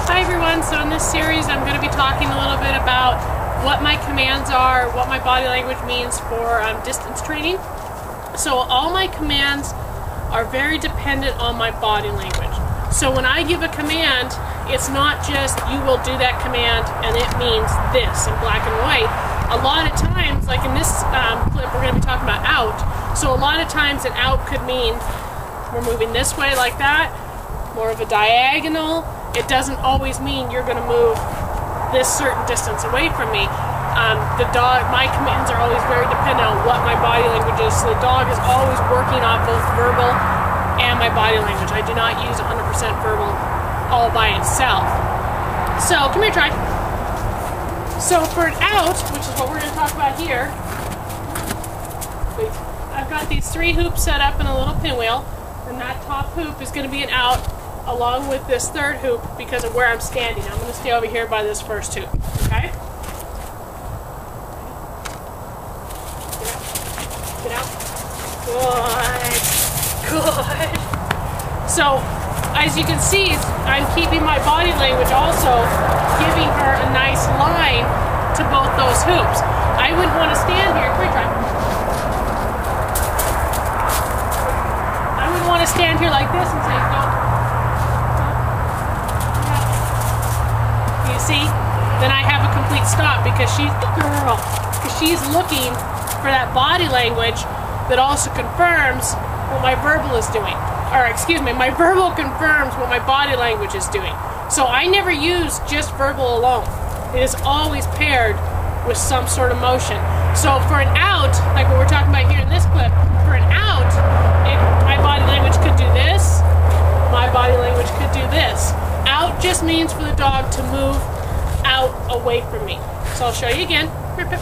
Hi everyone, so in this series I'm going to be talking a little bit about what my commands are, what my body language means for distance training. So all my commands are very dependent on my body language. So when I give a command, it's not just you will do that command and it means this in black and white. A lot of times, like in this clip we're going to be talking about out, so a lot of times an out could mean we're moving this way like that, more of a diagonal. It doesn't always mean you're going to move this certain distance away from me. My commands are always very dependent on what my body language is. So the dog is always working on both verbal and my body language. I do not use 100% verbal all by itself. So come here, try. So for an out, which is what we're going to talk about here, I've got these 3 hoops set up in a little pinwheel, and that top hoop is going to be an out along with this 3rd hoop because of where I'm standing. I'm going to stay over here by this 1st hoop, okay? Get out. Good. So, as you can see, I'm keeping my body language also giving her a nice line to both those hoops. I wouldn't want to stand here. Come here, try. I wouldn't want to stand here like this and say, go. You see? Then I have a complete stop because she's the girl. Because she's looking for that body language that also confirms what my verbal is doing. Or excuse me, my verbal confirms what my body language is doing. So I never use just verbal alone. It is always paired with some sort of motion. So for an out, like what we're talking about here in this clip, for an out, my body language could do this, my body language could do this. Out just means for the dog to move out away from me. So I'll show you again. Here, Pip.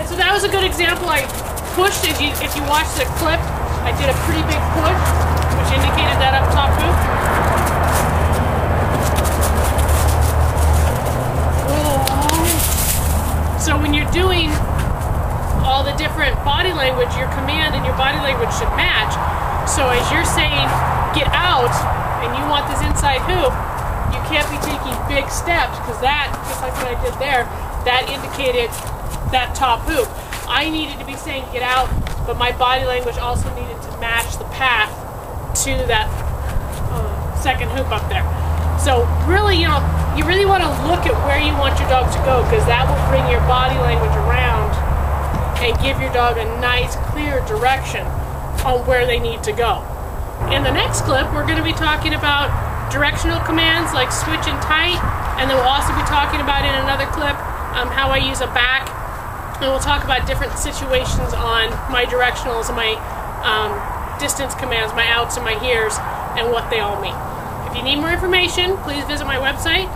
So that was a good example. I pushed, if you watch the clip, I did a pretty big push, which indicated that up top hoop. So when you're doing all the different body language, your command and your body language should match. So as you're saying, get out, and you want this inside hoop, you can't be taking big steps, because that, just like what I did there, that indicated that top hoop. I needed to be saying get out, but my body language also needed to match the path to that 2nd hoop up there. So really, you really want to look at where you want your dog to go, because that will bring your body language around and give your dog a nice, clear direction on where they need to go. In the next clip, we're going to be talking about directional commands like switch and tight, and then we'll also be talking about in another clip how I use a back. And we'll talk about different situations on my directionals and my distance commands, my outs and my heres, and what they all mean. If you need more information, please visit my website,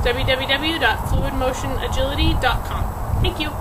www.fluidmotionagility.com. Thank you.